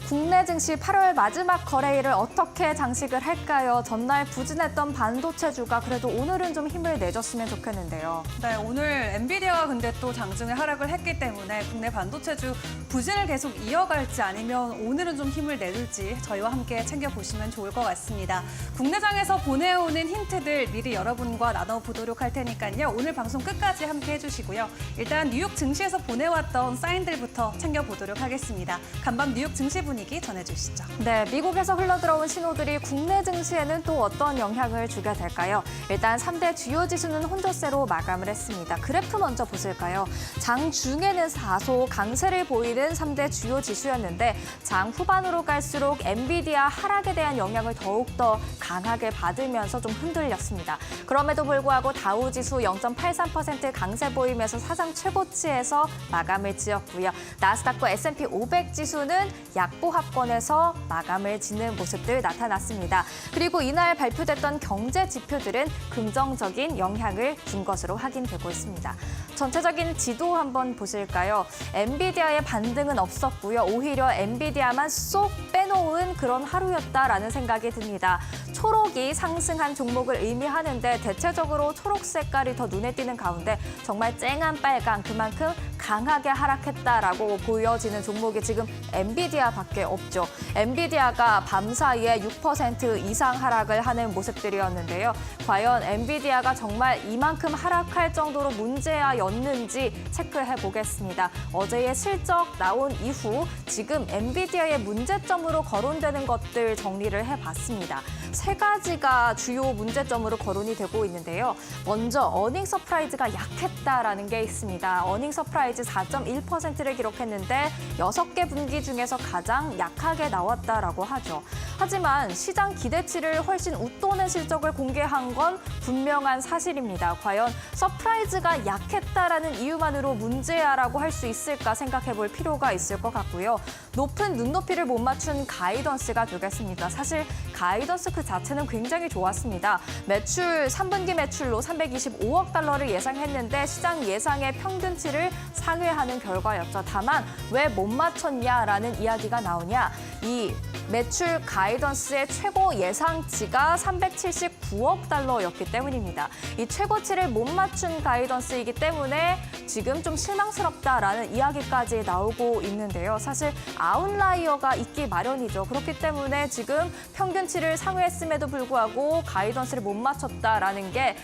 국내 증시 8월 마지막 거래일을 어떻게 장식을 할까요? 전날 부진했던 반도체주가 그래도 오늘은 좀 힘을 내줬으면 좋겠는데요. 네, 오늘 엔비디아가 근데 또 장중에 하락을 했기 때문에 국내 반도체주 부진을 계속 이어갈지 아니면 오늘은 좀 힘을 내줄지 저희와 함께 챙겨보시면 좋을 것 같습니다. 국내장에서 보내오는 힌트들 미리 여러분과 나눠보도록 할 테니까요. 오늘 방송 끝까지 함께 해주시고요. 일단 뉴욕 증시에서 보내왔던 사인들부터 챙겨보도록 하겠습니다. 간밤 뉴욕 증시 분위기 전해주시죠. 네, 미국에서 흘러들어온 신호들이 국내 증시에는 또 어떤 영향을 주게 될까요? 일단 3대 주요 지수는 혼조세로 마감을 했습니다. 그래프 먼저 보실까요? 장 중에는 다소 강세를 보이는 3대 주요 지수였는데 장 후반으로 갈수록 엔비디아 하락에 대한 영향을 더욱더 강하게 받으면서 좀 흔들렸습니다. 그럼에도 불구하고 다우지수 0.83% 강세 보이면서 사상 최고치에서 마감을 지었고요. 나스닥과 S&P 500 지수는 약보합권에서 마감을 짓는 모습들 나타났습니다. 그리고 이날 발표됐던 경제 지표들은 긍정적인 영향을 준 것으로 확인되고 있습니다. 전체적인 지도 한번 보실까요? 엔비디아의 반등은 없었고요. 오히려 엔비디아만 쏙 빼놓은 그런 하루였다라는 생각이 듭니다. 초록이 상승한 종목을 의미하는데 대체적으로 초록 색깔이 더 눈에 띄는 가운데 정말 쨍한 빨강, 그만큼 강하게 하락했다라고 보여지는 종목이 지금 엔비디아밖에 없죠. 엔비디아가 밤사이에 6% 이상 하락을 하는 모습들이었는데요. 과연 엔비디아가 정말 이만큼 하락할 정도로 문제아였는지 체크해 보겠습니다. 어제의 실적 나온 이후 지금 엔비디아의 문제점으로 거론되는 것들 정리를 해봤습니다. 세 가지가 주요 문제점으로 거론이 되고 있는데요. 먼저 어닝 서프라이즈가 약했다라는 게 있습니다. 어닝 서프라이즈 4.1%를 기록했는데 6개 분기 중에서 가장 약하게 나왔다라고 하죠. 하지만 시장 기대치를 훨씬 웃도는 실적을 공개한 건 분명한 사실입니다. 과연 서프라이즈가 약했다라는 이유만으로 문제야라고 할 수 있을까 생각해 볼 필요가 있을 것 같고요. 높은 눈높이를 못 맞춘 가이던스가 되겠습니다. 사실 가이던스 그 자체는 굉장히 좋았습니다. 매출 3분기 매출로 325억 달러를 예상했는데 시장 예상의 평균치를 상회하는 결과였죠. 다만 왜 못 맞췄냐라는 이야기가 나오냐. 이 매출 가이던스의 최고 예상치가 379억 달러였기 때문입니다. 이 최고치를 못 맞춘 가이던스이기 때문에 지금 좀 실망스럽다라는 이야기까지 나오고 있는데요. 사실 아웃라이어가 있기 마련이죠. 그렇기 때문에 지금 평균치를 상회했음에도 불구하고 가이던스를 못 맞췄다라는 게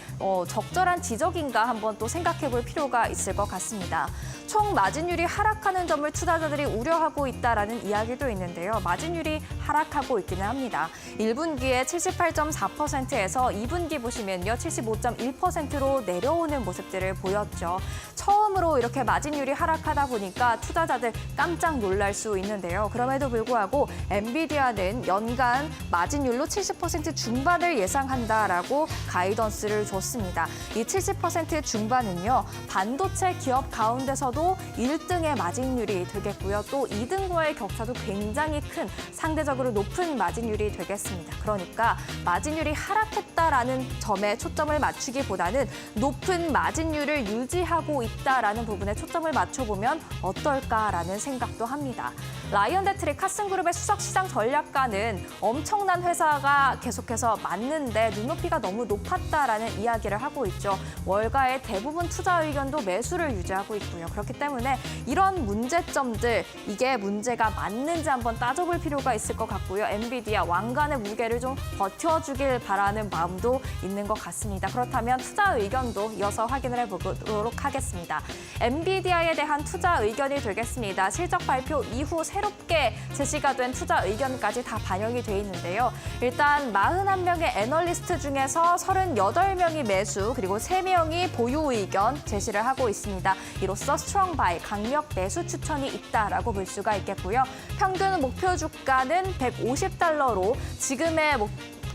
적절한 지적인가 한번 또 생각해 볼 필요가 있을 것 같습니다. 총 마진율이 하락하는 점을 투자자들이 우려하고 있다라는 이야기도 있는데요. 마진율이 하락하고 있기는 합니다. 1분기에 78.4%에서 2분기 보시면요. 75.1%로 내려오는 모습들을 보였죠. 처음으로 이렇게 마진율이 하락하다 보니까 투자자들 깜짝 놀랄 수 있는데요. 그럼에도 불구하고 엔비디아는 연간 마진율로 70% 중반을 예상한다라고 가이던스를 줬습니다. 이 70% 중반은요. 반도체 기업 가운데서도 1등의 마진율이 되겠고요. 또 2등과의 격차도 굉장히 큰 상대적으로 높은 마진율이 되겠습니다. 그러니까 마진율이 하락했다라는 점에 초점을 맞추기보다는 높은 마진율을 유지하고 있다라는 부분에 초점을 맞춰보면 어떨까라는 생각도 합니다. 라이언데트리 카슨그룹의 수석시장 전략가는 엄청난 회사가 계속해서 맞는데 눈높이가 너무 높았다라는 이야기를 하고 있죠. 월가의 대부분 투자 의견도 매수를 유지하고 있고요. 그렇기 때문에 이런 문제점들, 이게 문제가 맞는지 한번 따져볼 필요가 있을 것 같고요. 엔비디아 왕관의 무게를 좀 버텨주길 바라는 마음도 있는 것 같습니다. 그렇다면 투자 의견도 이어서 확인을 해보도록 하겠습니다. 엔비디아에 대한 투자 의견이 되겠습니다. 실적 발표 이후 새롭게 제시가 된 투자 의견까지 다 반영이 돼 있는데요. 일단 41명의 애널리스트 중에서 38명이 매수, 그리고 3명이 보유 의견 제시를 하고 있습니다. 이로써 스트롱 바이, 강력 매수 추천이 있다라고 볼 수가 있겠고요. 평균 목표 주가는 150달러로 지금의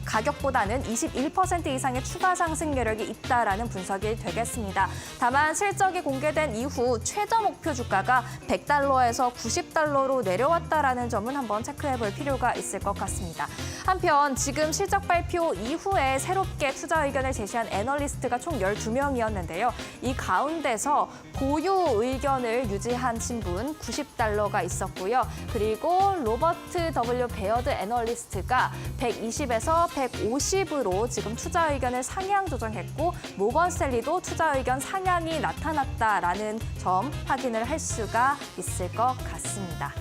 가격보다는 21% 이상의 추가 상승 여력이 있다라는 분석이 되겠습니다. 다만 실적이 공개된 이후 최저 목표 주가가 100달러에서 90달러로 내려왔다라는 점은 한번 체크해 볼 필요가 있을 것 같습니다. 한편 지금 실적 발표 이후에 새롭게 투자 의견을 제시한 애널리스트가 총 12명이었는데요. 이 가운데서 보유 의견을 유지하신 분 90달러가 있었고요. 그리고 로버트 W. 베어드 애널리스트가 120에서 150으로 지금 투자 의견을 상향 조정했고 모건 스탠리도 투자 의견 상향이 나타났다라는 점 확인을 할 수가 있을 것 같습니다.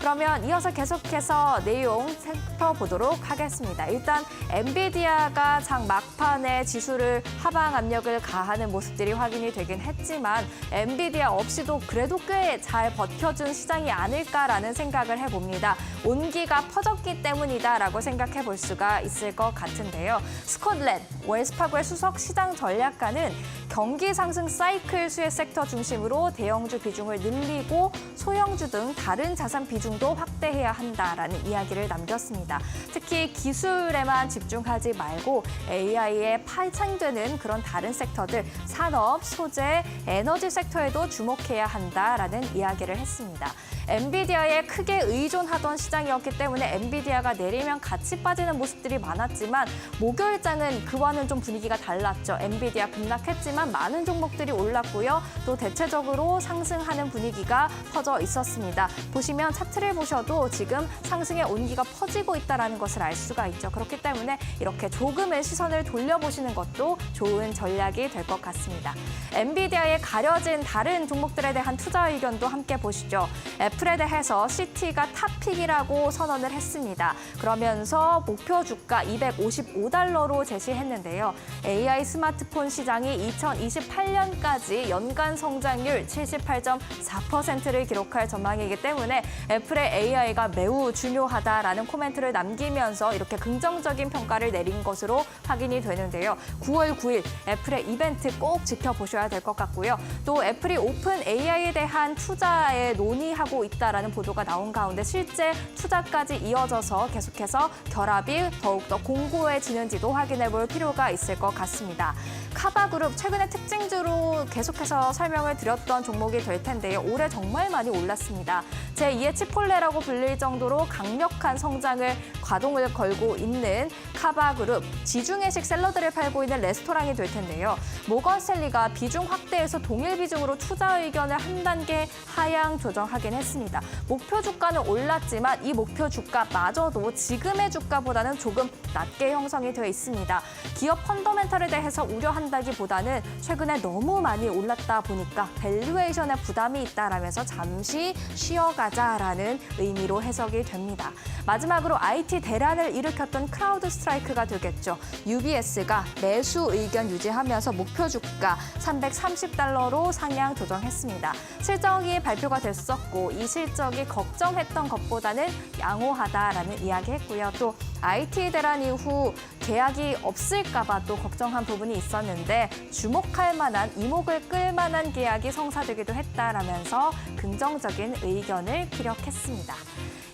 그러면 이어서 계속해서 내용 살펴보도록 하겠습니다. 일단 엔비디아가 장 막판에 지수를 하방 압력을 가하는 모습들이 확인이 되긴 했지만 엔비디아 없이도 그래도 꽤 잘 버텨준 시장이 아닐까라는 생각을 해봅니다. 온기가 퍼졌기 때문이다라고 생각해 볼 수가 있을 것 같은데요. 스콧랜, 웰스파고의 수석 시장 전략가는 경기 상승 사이클 수혜 섹터 중심으로 대형주 비중을 늘리고 소형주 등 다른 자산 비중도 확대해야 한다라는 이야기를 남겼습니다. 특히 기술에만 집중하지 말고 AI에 파생되는 그런 다른 섹터들, 산업, 소재, 에너지 섹터에도 주목해야 한다라는 이야기를 했습니다. 엔비디아에 크게 의존하던 시장이었기 때문에 엔비디아가 내리면 같이 빠지는 모습들이 많았지만 목요일장은 그와는 좀 분위기가 달랐죠. 엔비디아 급락했지만 많은 종목들이 올랐고요. 또 대체적으로 상승하는 분위기가 퍼져 있었습니다. 보시면 차트를 보셔도 지금 상승의 온기가 퍼지고 있다는 것을 알 수가 있죠. 그렇기 때문에 이렇게 조금의 시선을 돌려보시는 것도 좋은 전략이 될 것 같습니다. 엔비디아에 가려진 다른 종목들에 대한 투자 의견도 함께 보시죠. 애플에 대해서 CT가 탑픽이라고 선언을 했습니다. 그러면서 목표 주가 255달러로 제시했는데요. AI 스마트폰 시장이 2028년까지 연간 성장률 78.4%를 기록할 전망이기 때문에 애플의 AI가 매우 중요하다라는 코멘트를 남기면서 이렇게 긍정적인 평가를 내린 것으로 확인이 되는데요. 9월 9일 애플의 이벤트 꼭 지켜보셔야 될 것 같고요. 또 애플이 오픈 AI에 대한 투자에 논의하고 있다라는 보도가 나온 가운데 실제 투자까지 이어져서 계속해서 결합이 더욱더 공고해지는지도 확인해 볼 필요가 있을 것 같습니다. 카바그룹 최근에 특징주로 계속해서 설명을 드렸던 종목이 될 텐데요. 올해 정말 많이 올랐습니다. 제2의 치폴레라고 불릴 정도로 강력한 성장을 가동을 걸고 있는 카바그룹, 지중해식 샐러드를 팔고 있는 레스토랑이 될 텐데요. 모건 스탠리가 비중 확대에서 동일 비중으로 투자 의견을 한 단계 하향 조정하긴 했습니다. 목표 주가는 올랐지만 이 목표 주가마저도 지금의 주가보다는 조금 낮게 형성이 되어 있습니다. 기업 펀더멘털에 대해서 우려한다기보다는 최근에 너무 많이 올랐다 보니까 밸류에이션에 부담이 있다라면서 잠시 쉬어가자라는 의미로 해석이 됩니다. 마지막으로 IT 대란을 일으켰던 크라우드 스트라이크가 되겠죠. UBS가 매수 의견 유지하면서 목표 주가 330달러로 상향 조정했습니다. 실적이 발표가 됐었고 이 실적이 걱정했던 것보다는 양호하다라는 이야기했고요. 또 IT 대란 이후 계약이 없을까 봐 또 걱정한 부분이 있었는데 주목할 만한, 이목을 끌 만한 계약이 성사되기도 했다라면서 긍정적인 의견을 피력했습니다.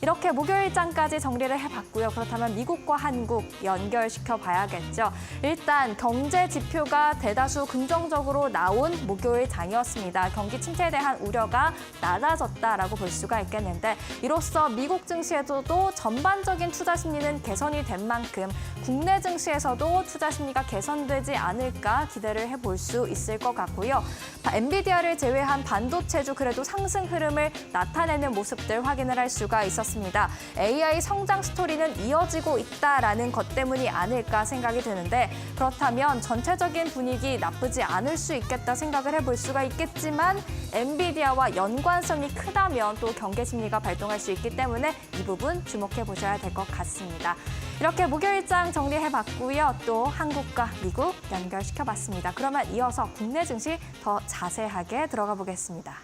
이렇게 목요일장까지 정리를 해봤고요. 그렇다면 미국과 한국 연결시켜 봐야겠죠. 일단 경제 지표가 대다수 긍정적으로 나온 목요일장이었습니다. 경기 침체에 대한 우려가 낮아졌다라고 볼 수가 있겠는데 이로써 미국 증시에서도 전반적인 투자 심리는 개선이 된 만큼 국내 증시에서도 투자 심리가 개선되지 않을까 기대를 해볼 수 있을 것 같고요. 엔비디아를 제외한 반도체주 그래도 상승 흐름을 나타내는 모습들 확인을 할 수가 있었습니다. AI 성장 스토리는 이어지고 있다라는 것 때문이 아닐까 생각이 드는데 그렇다면 전체적인 분위기 나쁘지 않을 수 있겠다 생각을 해볼 수가 있겠지만 엔비디아와 연관성이 크다면 또 경계 심리가 발동할 수 있기 때문에 이 부분 주목해 보셔야 될 것 같습니다. 이렇게 목요일장 정리해봤고요. 또 한국과 미국 연결시켜봤습니다. 그러면 이어서 국내 증시 더 자세하게 들어가 보겠습니다.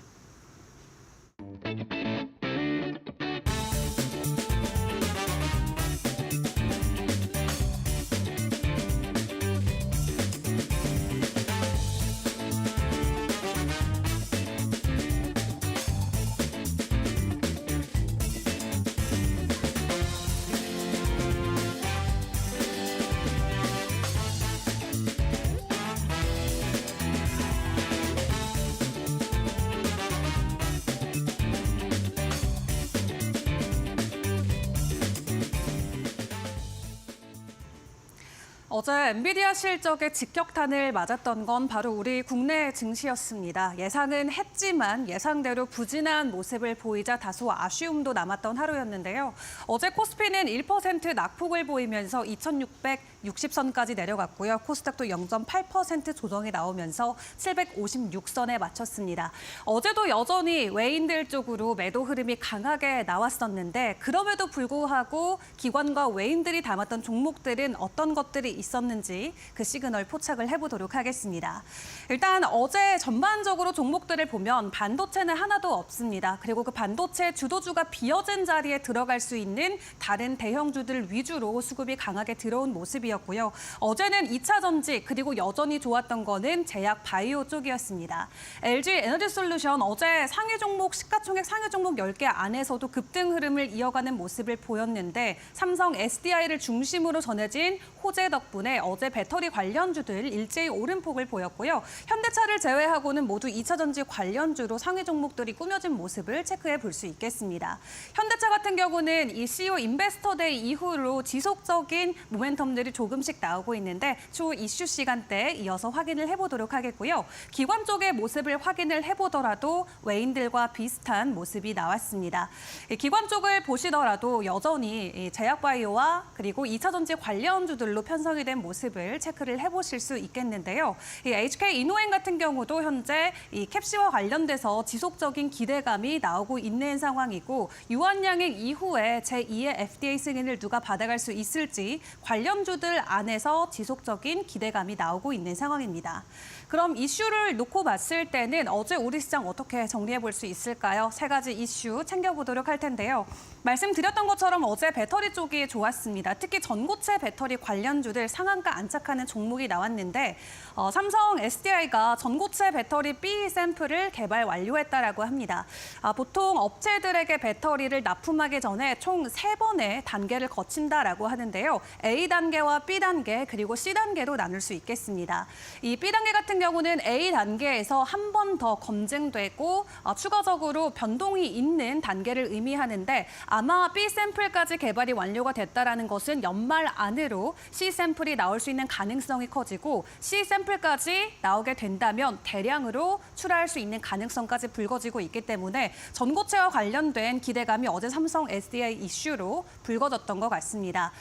어제 엔비디아 실적에 직격탄을 맞았던 건 바로 우리 국내 증시였습니다. 예상은 했지만 예상대로 부진한 모습을 보이자 다소 아쉬움도 남았던 하루였는데요. 어제 코스피는 1% 낙폭을 보이면서 2660선까지 내려갔고요. 코스닥도 0.8% 조정이 나오면서 756선에 마쳤습니다. 어제도 여전히 외인들 쪽으로 매도 흐름이 강하게 나왔었는데 그럼에도 불구하고 기관과 외인들이 담았던 종목들은 어떤 것들이 있었는지 그 시그널 포착을 해보도록 하겠습니다. 일단 어제 전반적으로 종목들을 보면 반도체는 하나도 없습니다. 그리고 그 반도체 주도주가 비어진 자리에 들어갈 수 있는 다른 대형주들 위주로 수급이 강하게 들어온 모습이었고요. 어제는 2차 전지 그리고 여전히 좋았던 거는 제약 바이오 쪽이었습니다. LG 에너지솔루션 어제 상위 종목 시가총액 상위 종목 10개 안에서도 급등 흐름을 이어가는 모습을 보였는데 삼성 SDI를 중심으로 전해진 호재 덕분에 어제 배터리 관련주들 일제히 오름폭을 보였고요. 현대차를 제외하고는 모두 2차 전지 관련주로 상위 종목들이 꾸며진 모습을 체크해 볼 수 있겠습니다. 현대차 같은 경우는 이 CEO 인베스터데이 이후로 지속적인 모멘텀들이 조금씩 나오고 있는데 추후 이슈 시간대에 이어서 확인을 해보도록 하겠고요. 기관 쪽의 모습을 확인을 해보더라도 외인들과 비슷한 모습이 나왔습니다. 기관 쪽을 보시더라도 여전히 제약바이오와 그리고 2차 전지 관련주들로 편성이 된 모습을 체크를 해보실 수 있겠는데요. 이 HK 이노엔 같은 경우도 현재 이 캡시와 관련돼서 지속적인 기대감이 나오고 있는 상황이고 유한양행 이후에 제2의 FDA 승인을 누가 받아갈 수 있을지 관련주들 안에서 지속적인 기대감이 나오고 있는 상황입니다. 그럼 이슈를 놓고 봤을 때는 어제 우리 시장 어떻게 정리해 볼 수 있을까요? 세 가지 이슈 챙겨보도록 할 텐데요. 말씀드렸던 것처럼 어제 배터리 쪽이 좋았습니다. 특히 전고체 배터리 관련주들 상한가 안착하는 종목이 나왔는데 삼성 SDI가 전고체 배터리 B 샘플을 개발 완료했다라고 합니다. 보통 업체들에게 배터리를 납품하기 전에 총 3번의 단계를 거친다라고 하는데요. A단계와 B단계 그리고 C단계로 나눌 수 있겠습니다. 이 B단계 같은 경우는 A단계에서 한 번 더 검증되고 추가적으로 변동이 있는 단계를 의미하는데 아마 B 샘플까지 개발이 완료가 됐다라는 것은 연말 안으로 C 샘플이 나올 수 있는 가능성이 커지고 C 샘플까지 나오게 된다면 대량으로 출하할 수 있는 가능성까지 불거지고 있기 때문에 전고체와 관련된 기대감이 어제 삼성 SDI 이슈로 불거졌던 것 같습니다.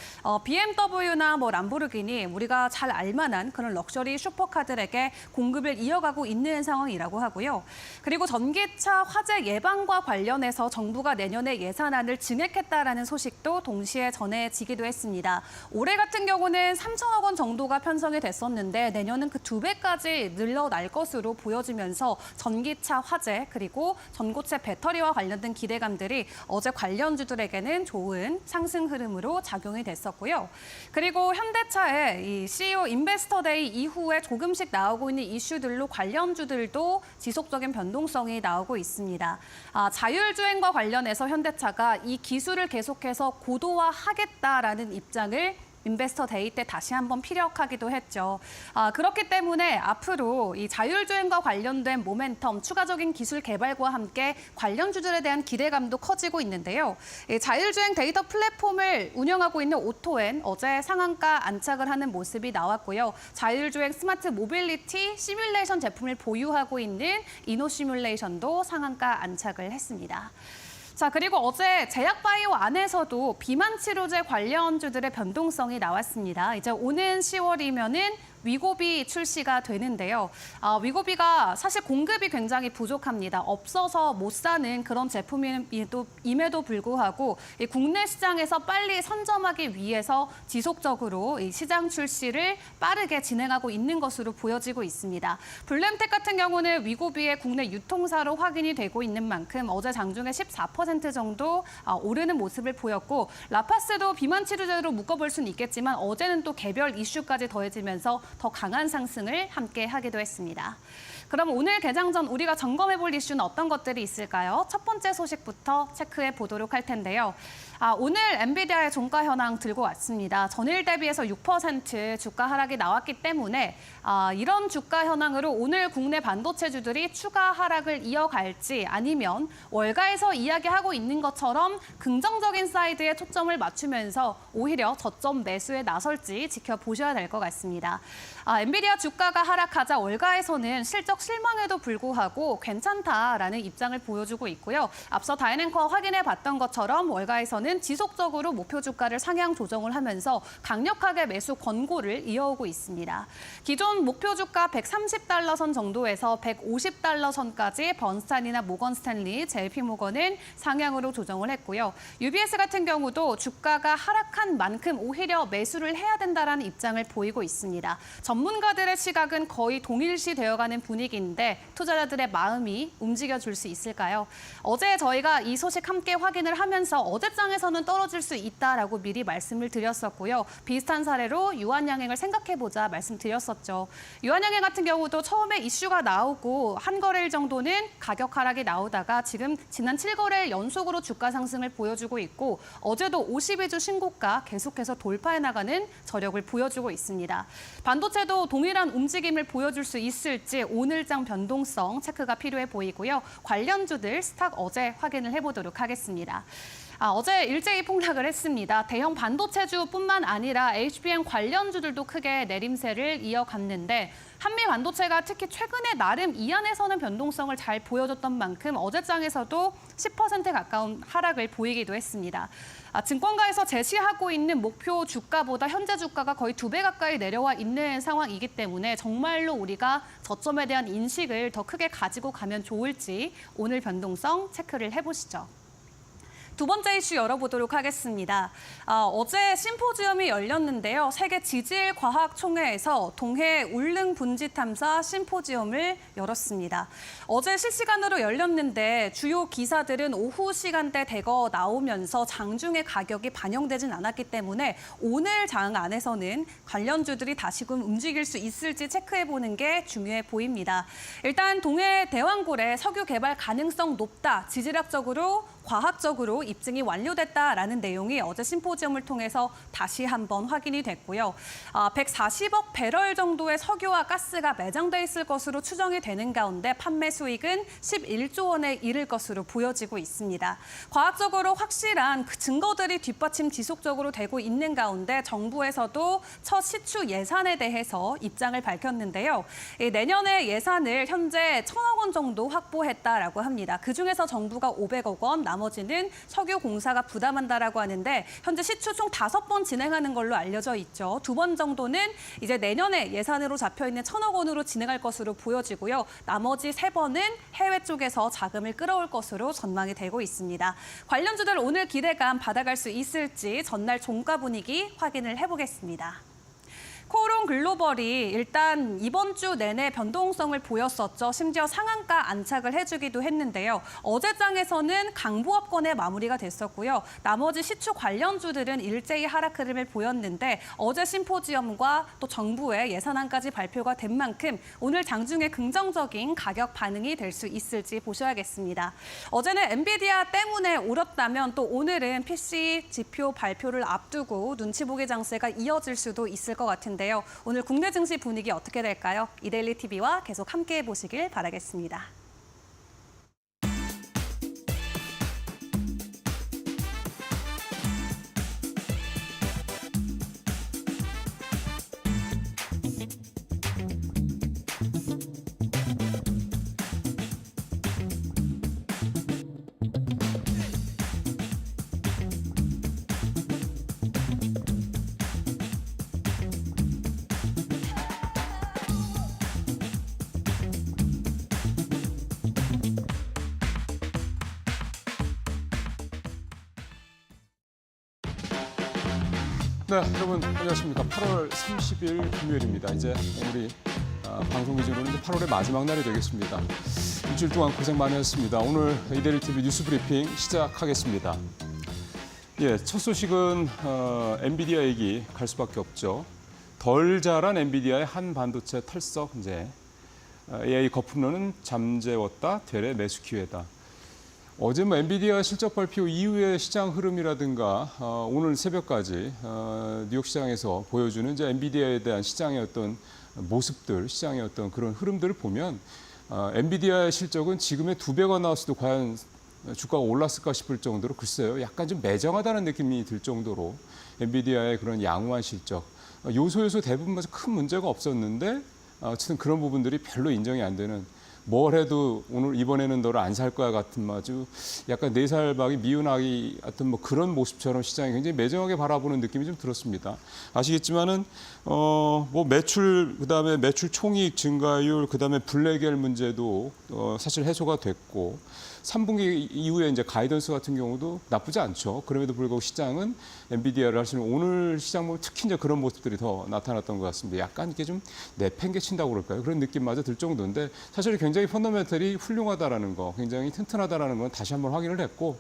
BMW나 람보르기니 우리가 잘 알만한 그런 럭셔리 슈퍼카들에게 공급을 이어가고 있는 상황이라고 하고요. 그리고 전기차 화재 예방과 관련해서 정부가 내년에 예산안을 증액했다라는 소식도 동시에 전해지기도 했습니다. 올해 같은 경우는 3천억 원 정도가 편성이 됐었는데 내년은 그 2배까지 늘어날 것으로 보여지면서 전기차 화재 그리고 전고체 배터리와 관련된 기대감들이 어제 관련주들에게는 좋은 상승 흐름으로 작용이 됐었고요. 그리고 현대차의 이 CEO 인베스터데이 이후에 조금씩 나오고 있는 이슈들로 관련주들도 지속적인 변동성이 나오고 있습니다. 자율주행과 관련해서 현대차가 이 기술을 계속해서 고도화하겠다라는 입장을 인베스터 데이 때 다시 한번 피력하기도 했죠. 그렇기 때문에 앞으로 이 자율주행과 관련된 모멘텀, 추가적인 기술 개발과 함께 관련주들에 대한 기대감도 커지고 있는데요. 이 자율주행 데이터 플랫폼을 운영하고 있는 오토엔 어제 상한가 안착을 하는 모습이 나왔고요. 자율주행 스마트 모빌리티 시뮬레이션 제품을 보유하고 있는 이노시뮬레이션도 상한가 안착을 했습니다. 자, 그리고 어제 제약바이오 안에서도 비만 치료제 관련주들의 변동성이 나왔습니다. 이제 오는 10월이면은 위고비 출시가 되는데요. 위고비가 사실 공급이 굉장히 부족합니다. 없어서 못 사는 그런 제품임에도 불구하고 이 국내 시장에서 빨리 선점하기 위해서 지속적으로 이 시장 출시를 빠르게 진행하고 있는 것으로 보여지고 있습니다. 블렘텍 같은 경우는 위고비의 국내 유통사로 확인이 되고 있는 만큼 어제 장중에 14% 정도 오르는 모습을 보였고 라파스도 비만 치료제로 묶어볼 수는 있겠지만 어제는 또 개별 이슈까지 더해지면서 더 강한 상승을 함께 하기도 했습니다. 그럼 오늘 개장 전 우리가 점검해볼 이슈는 어떤 것들이 있을까요? 첫 번째 소식부터 체크해 보도록 할 텐데요. 오늘 엔비디아의 종가 현황 들고 왔습니다. 전일 대비해서 6% 주가 하락이 나왔기 때문에 이런 주가 현황으로 오늘 국내 반도체주들이 추가 하락을 이어갈지 아니면 월가에서 이야기하고 있는 것처럼 긍정적인 사이드에 초점을 맞추면서 오히려 저점 매수에 나설지 지켜보셔야 될 것 같습니다. 엔비디아 주가가 하락하자 월가에서는 실적 실망에도 불구하고 괜찮다라는 입장을 보여주고 있고요. 앞서 다이낸커 확인해 봤던 것처럼 월가에서는 지속적으로 목표 주가를 상향 조정을 하면서 강력하게 매수 권고를 이어오고 있습니다. 기존 목표 주가 130달러 선 정도에서 150달러 선까지 번스탄이나 모건 스탠리, JP 모건은 상향으로 조정을 했고요. UBS 같은 경우도 주가가 하락한 만큼 오히려 매수를 해야 된다라는 입장을 보이고 있습니다. 전문가들의 시각은 거의 동일시 되어가는 분위기인데 투자자들의 마음이 움직여줄 수 있을까요? 어제 저희가 이 소식 함께 확인을 하면서 어제장에서는 떨어질 수 있다라고 미리 말씀을 드렸었고요. 비슷한 사례로 유한양행을 생각해보자 말씀드렸었죠. 유한양행 같은 경우도 처음에 이슈가 나오고 한 거래일 정도는 가격 하락이 나오다가 지금 지난 7거래일 연속으로 주가 상승을 보여주고 있고 어제도 52주 신고가 계속해서 돌파해 나가는 저력을 보여주고 있습니다. 반도체도 동일한 움직임을 보여줄 수 있을지 오늘장 변동성 체크가 필요해 보이고요. 관련주들 스탁 어제 확인을 해보도록 하겠습니다. 어제 일제히 폭락을 했습니다. 대형 반도체주뿐만 아니라 HBM 관련주들도 크게 내림세를 이어갔는데 한미 반도체가 특히 최근에 나름 이 안에서는 변동성을 잘 보여줬던 만큼 어제장에서도 10% 가까운 하락을 보이기도 했습니다. 증권가에서 제시하고 있는 목표 주가보다 현재 주가가 거의 2배 가까이 내려와 있는 상황이기 때문에 정말로 우리가 저점에 대한 인식을 더 크게 가지고 가면 좋을지 오늘 변동성 체크를 해보시죠. 두 번째 이슈 열어보도록 하겠습니다. 어제 심포지엄이 열렸는데요. 세계 지질 과학 총회에서 동해 울릉 분지 탐사 심포지엄을 열었습니다. 어제 실시간으로 열렸는데 주요 기사들은 오후 시간대 대거 나오면서 장중의 가격이 반영되진 않았기 때문에 오늘 장 안에서는 관련주들이 다시금 움직일 수 있을지 체크해보는 게 중요해 보입니다. 일단 동해 대왕굴에 석유 개발 가능성 높다. 지질학적으로 과학적으로 입증이 완료됐다라는 내용이 어제 심포지엄을 통해서 다시 한번 확인이 됐고요. 140억 배럴 정도의 석유와 가스가 매장돼 있을 것으로 추정이 되는 가운데 판매 수익은 11조 원에 이를 것으로 보여지고 있습니다. 과학적으로 확실한 그 증거들이 뒷받침 지속적으로 되고 있는 가운데 정부에서도 첫 시추 예산에 대해서 입장을 밝혔는데요. 내년에 예산을 현재 1,000억 원 정도 확보했다라고 합니다. 그중에서 정부가 500억 원, 나머지는 석유 공사가 부담한다라고 하는데 현재 시추 총 5번 진행하는 걸로 알려져 있죠. 2번 정도는 이제 내년에 예산으로 잡혀 있는 1,000억 원으로 진행할 것으로 보여지고요. 나머지 3번은 해외 쪽에서 자금을 끌어올 것으로 전망이 되고 있습니다. 관련주들 오늘 기대감 받아갈 수 있을지 전날 종가 분위기 확인을 해보겠습니다. 코오롱 글로벌이 일단 이번 주 내내 변동성을 보였었죠. 심지어 상한가 안착을 해주기도 했는데요. 어제장에서는 강보합권의 마무리가 됐었고요. 나머지 시추 관련주들은 일제히 하락 흐름을 보였는데 어제 심포지엄과 또 정부의 예산안까지 발표가 된 만큼 오늘 장중에 긍정적인 가격 반응이 될 수 있을지 보셔야겠습니다. 어제는 엔비디아 때문에 오렸다면 또 오늘은 PC 지표 발표를 앞두고 눈치 보기 장세가 이어질 수도 있을 것 같은데 오늘 국내 증시 분위기 어떻게 될까요? 이데일리 TV와 계속 함께해 보시길 바라겠습니다. 네, 여러분 안녕하십니까. 8월 30일 금요일입니다. 이제 우리 방송 기준으로는 8월의 마지막 날이 되겠습니다. 일주일 동안 고생 많이 했습니다. 오늘 이데일리 TV 뉴스 브리핑 시작하겠습니다. 예, 첫 소식은 엔비디아 얘기 갈 수밖에 없죠. 덜 자란 엔비디아의 한 반도체 털썩 이제 AI 거품론은 잠재웠다. 되레 매수 기회다. 어제 엔비디아 실적 발표 이후의 시장 흐름이라든가 오늘 새벽까지 뉴욕 시장에서 보여주는 이제 엔비디아에 대한 시장의 어떤 모습들, 시장의 어떤 그런 흐름들을 보면 엔비디아의 실적은 지금의 2배가 나왔어도 과연 주가가 올랐을까 싶을 정도로 글쎄요, 약간 좀 매정하다는 느낌이 들 정도로 엔비디아의 그런 양호한 실적, 요소 대부분 큰 문제가 없었는데 어쨌든 그런 부분들이 별로 인정이 안 되는, 뭘 해도 오늘 이번에는 너를 안 살 거야 같은 아주 약간 4살 박이 미운 아기 같은 뭐 그런 모습처럼 시장이 굉장히 매정하게 바라보는 느낌이 좀 들었습니다. 아시겠지만은 뭐 매출, 그다음에 매출 총이익 증가율, 그다음에 블랙엘 문제도 사실 해소가 됐고 3분기 이후에 이제 가이던스 같은 경우도 나쁘지 않죠. 그럼에도 불구하고 시장은 엔비디아를 하시는 오늘 시장 보면 특히 이제 그런 모습들이 더 나타났던 것 같습니다. 약간 이게 좀 내팽개친다고 그럴까요? 그런 느낌마저 들 정도인데 사실 굉장히 펀더멘털이 훌륭하다라는 거, 굉장히 튼튼하다라는 건 다시 한번 확인을 했고,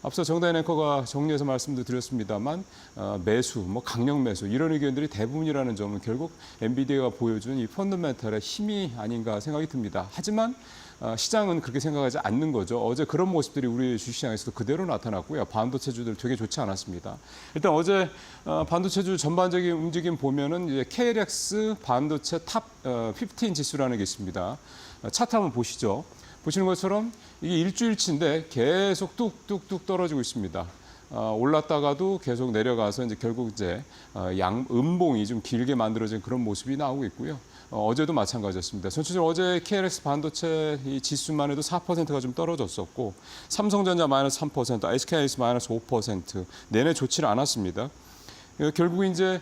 앞서 정다인 앵커가 정리해서 말씀도 드렸습니다만 매수, 뭐 강력 매수 이런 의견들이 대부분이라는 점은 결국 엔비디아가 보여준 이 펀더멘털의 힘이 아닌가 생각이 듭니다. 하지만 시장은 그렇게 생각하지 않는 거죠. 어제 그런 모습들이 우리 주식시장에서도 그대로 나타났고요. 반도체주들 되게 좋지 않았습니다. 일단 어제 반도체주 전반적인 움직임 보면은 이제 KLX 반도체 탑 15 지수라는 게 있습니다. 차트 한번 보시죠. 보시는 것처럼 이게 일주일치인데 계속 뚝뚝뚝 떨어지고 있습니다. 올랐다가도 계속 내려가서 이제 결국 이제 음봉이 좀 길게 만들어진 그런 모습이 나오고 있고요. 어제도 마찬가지였습니다. 전체적으로 어제 KLX 반도체 이 지수만 해도 4%가 좀 떨어졌었고, 삼성전자 마이너스 3%, SK하이닉스 마이너스 5%, 내내 좋지는 않았습니다. 결국 이제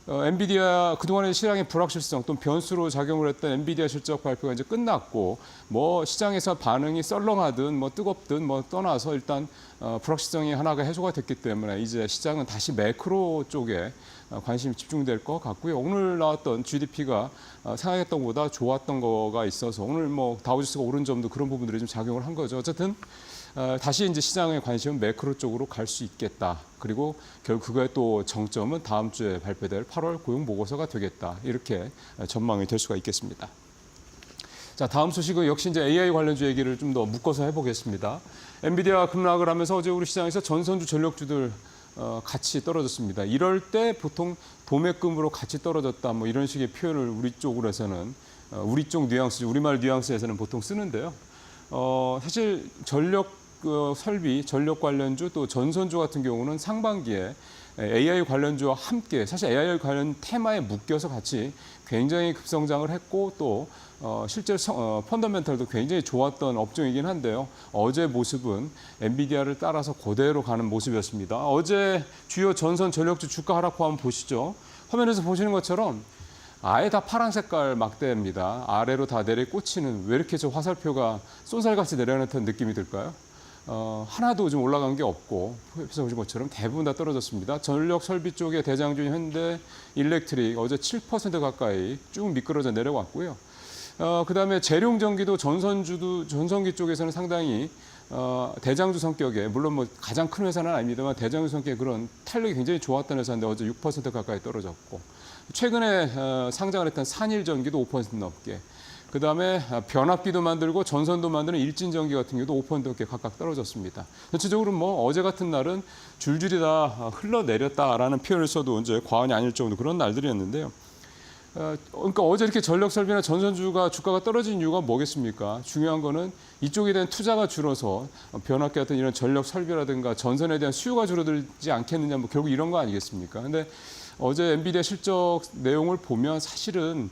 엔비디아 그동안의 시장의 불확실성 또 변수로 작용을 했던 엔비디아 실적 발표가 이제 끝났고, 뭐 시장에서 반응이 썰렁하든 뭐 뜨겁든 뭐 떠나서 일단 불확실성이 하나가 해소가 됐기 때문에 이제 시장은 다시 매크로 쪽에 관심이 집중될 것 같고요. 오늘 나왔던 GDP가 생각했던 것보다 좋았던 거가 있어서 오늘 뭐 다우지수가 오른 점도 그런 부분들이 좀 작용을 한 거죠. 어쨌든 다시 이제 시장의 관심은 매크로 쪽으로 갈 수 있겠다. 그리고 결국 그거의 또 정점은 다음 주에 발표될 8월 고용 보고서가 되겠다. 이렇게 전망이 될 수가 있겠습니다. 자, 다음 소식은 역시 이제 AI 관련주 얘기를 좀 더 묶어서 해보겠습니다. 엔비디아 급락을 하면서 어제 우리 시장에서 전선주 전력주들 같이 떨어졌습니다. 이럴 때 보통 도매금으로 같이 떨어졌다 뭐 이런 식의 표현을 우리 쪽으로 해서는 우리 쪽 뉘앙스, 우리말 뉘앙스에서는 보통 쓰는데요. 사실 전력 설비, 전력 관련주 또 전선주 같은 경우는 상반기에 AI 관련주와 함께 사실 AI 관련 테마에 묶여서 같이 굉장히 급성장을 했고 또 실제 펀더멘털도 굉장히 좋았던 업종이긴 한데요. 어제 모습은 엔비디아를 따라서 그대로 가는 모습이었습니다. 어제 주요 전선 전력주 주가 하락폭 한번 보시죠. 화면에서 보시는 것처럼 아예 다 파란 색깔 막대입니다. 아래로 다 내려 꽂히는, 왜 이렇게 저 화살표가 쏜살같이 내려가는 듯한 느낌이 들까요? 하나도 좀 올라간 게 없고, 옆에서 보신 것처럼 대부분 다 떨어졌습니다. 전력 설비 쪽에 대장주인 현대 일렉트릭 어제 7% 가까이 쭉 미끄러져 내려왔고요. 그다음에 재룡전기도 전선기 쪽에서는 상당히 대장주 성격의, 물론 뭐 가장 큰 회사는 아닙니다만 대장주 성격의 그런 탄력이 굉장히 좋았던 회사인데 어제 6% 가까이 떨어졌고, 최근에 상장을 했던 산일전기도 5% 넘게, 그다음에 변압기도 만들고 전선도 만드는 일진전기 같은 경우도 5% 넘게 각각 떨어졌습니다. 전체적으로 뭐 어제 같은 날은 줄줄이 다 흘러내렸다라는 표현을 써도 이제 과언이 아닐 정도 그런 날들이었는데요. 그러니까 어제 이렇게 전력 설비나 전선주가 주가가 떨어진 이유가 뭐겠습니까? 중요한 거는 이쪽에 대한 투자가 줄어서 변압기 같은 이런 전력 설비라든가 전선에 대한 수요가 줄어들지 않겠느냐, 뭐 결국 이런 거 아니겠습니까? 근데 어제 엔비디아 실적 내용을 보면 사실은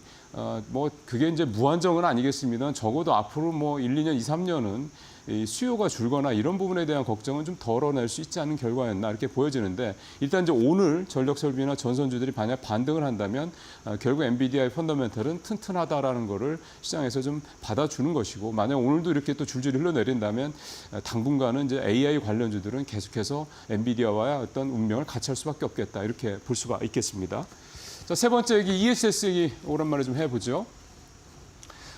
뭐 그게 이제 무한정은 아니겠습니다. 적어도 앞으로 뭐 1, 2년, 2, 3년은 이 수요가 줄거나 이런 부분에 대한 걱정은 좀 덜어낼 수 있지 않은 결과였나 이렇게 보여지는데, 일단 이제 오늘 전력 설비나 전선주들이 만약 반등을 한다면 결국 엔비디아의 펀더멘털은 튼튼하다라는 거를 시장에서 좀 받아주는 것이고, 만약 오늘도 이렇게 또 줄줄이 흘러내린다면 당분간은 이제 AI 관련주들은 계속해서 엔비디아와의 어떤 운명을 같이 할 수밖에 없겠다 이렇게 볼 수가 있겠습니다. 자, 세 번째 얘기 ESS 얘기 오랜만에 좀 해보죠.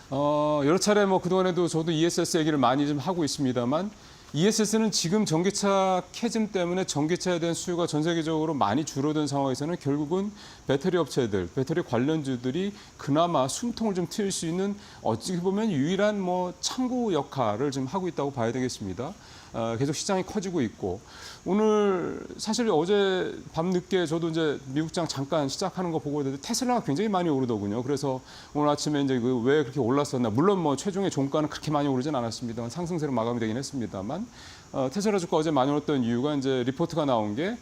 여러 차례 뭐 그동안에도 저도 ESS 얘기를 많이 좀 하고 있습니다만 ESS는 지금 전기차 캐즘 때문에 전기차에 대한 수요가 전 세계적으로 많이 줄어든 상황에서는 결국은 배터리 업체들, 배터리 관련주들이 그나마 숨통을 좀 트일 수 있는 어찌 보면 유일한 창구 역할을 좀 하고 있다고 봐야 되겠습니다. 계속 시장이 커지고 있고 오늘 사실 어제 밤늦게 저도 이제 미국장 잠깐 시작하는 거 보고 있는데 테슬라가 굉장히 많이 오르더군요. 그래서 오늘 아침에 이제 왜 그렇게 올랐었나? 물론 최종의 종가는 그렇게 많이 오르진 않았습니다만 상승세로 마감이 되긴 했습니다만 테슬라 주가 어제 많이 올랐던 이유가 이제 리포트가 나온 게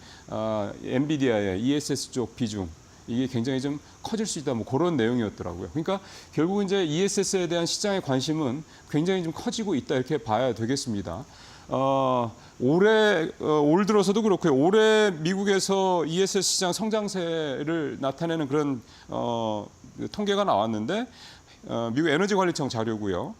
엔비디아의 ESS 쪽 비중 이게 굉장히 좀 커질 수 있다 그런 내용이었더라고요. 그러니까 결국 이제 ESS에 대한 시장의 관심은 굉장히 좀 커지고 있다 이렇게 봐야 되겠습니다. 올 들어서도 그렇고요. 올해 미국에서 ESS 시장 성장세를 나타내는 그런 통계가 나왔는데 미국 에너지관리청 자료고요.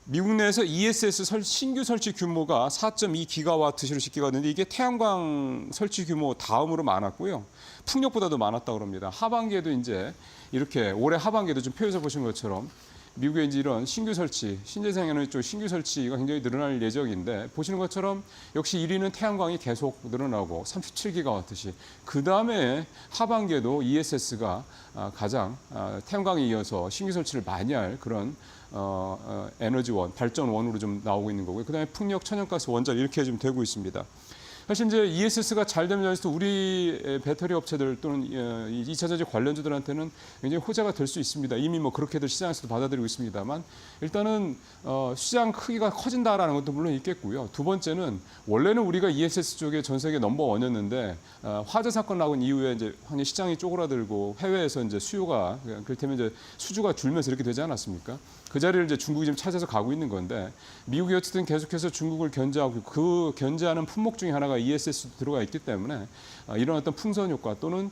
미국 내에서 ESS 신규 설치 규모가 4.2기가와트시로 집계가 됐는데 이게 태양광 설치 규모 다음으로 많았고요. 풍력보다도 많았다고 합니다. 하반기에도 이제 이렇게 올해 하반기에도 좀 표에서 보신 것처럼 미국의 이제 이런 신규 설치, 신재생 에너지 쪽 신규 설치가 굉장히 늘어날 예정인데 보시는 것처럼 역시 1위는 태양광이 계속 늘어나고 37기가와트시. 그 다음에 하반기에도 ESS가 가장 태양광에 이어서 신규 설치를 많이 할 그런 에너지원, 발전원으로 좀 나오고 있는 거고요. 그 다음에 풍력, 천연가스, 원자력 이렇게 좀 되고 있습니다. 사실 이제 ESS가 잘 되면 우리 배터리 업체들 또는 2차 전지 관련주들한테는 굉장히 호재가 될 수 있습니다. 이미 그렇게들 시장에서도 받아들이고 있습니다만 일단은 시장 크기가 커진다라는 것도 물론 있겠고요. 두 번째는 원래는 우리가 ESS 쪽에 전 세계 넘버원이었는데 화재 사건 나고 이후에 이제 확실히 시장이 쪼그라들고 해외에서 이제 수요가 그렇다면 이제 수주가 줄면서 이렇게 되지 않았습니까? 그 자리를 이제 중국이 지금 찾아서 가고 있는 건데 미국이 어쨌든 계속해서 중국을 견제하고 그 견제하는 품목 중에 하나가 ESS 들어가 있기 때문에 이런 어떤 풍선 효과 또는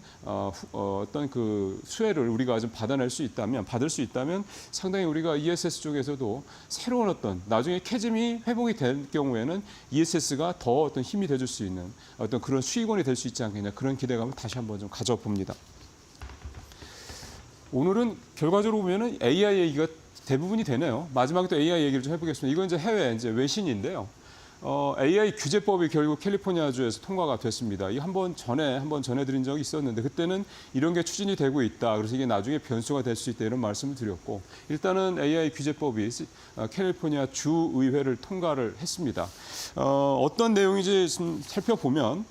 어떤 그 수혜를 우리가 좀 받을 수 있다면 상당히 우리가 ESS 쪽에서도 새로운 어떤 나중에 캐즘이 회복이 될 경우에는 ESS가 더 어떤 힘이 돼줄 수 있는 어떤 그런 수익원이 될 수 있지 않겠냐 그런 기대감을 다시 한번 좀 가져봅니다. 오늘은 결과적으로 보면은 AI 얘기가 대부분이 되네요. 마지막에 또 AI 얘기를 좀 해보겠습니다. 이건 이제 해외 이제 외신인데요. AI 규제법이 결국 캘리포니아주에서 통과가 됐습니다. 이 한번 전해드린 적이 있었는데 그때는 이런 게 추진이 되고 있다. 그래서 이게 나중에 변수가 될 수 있다 이런 말씀을 드렸고 일단은 AI 규제법이 캘리포니아 주의회를 통과를 했습니다. 어떤 내용인지 좀 살펴보면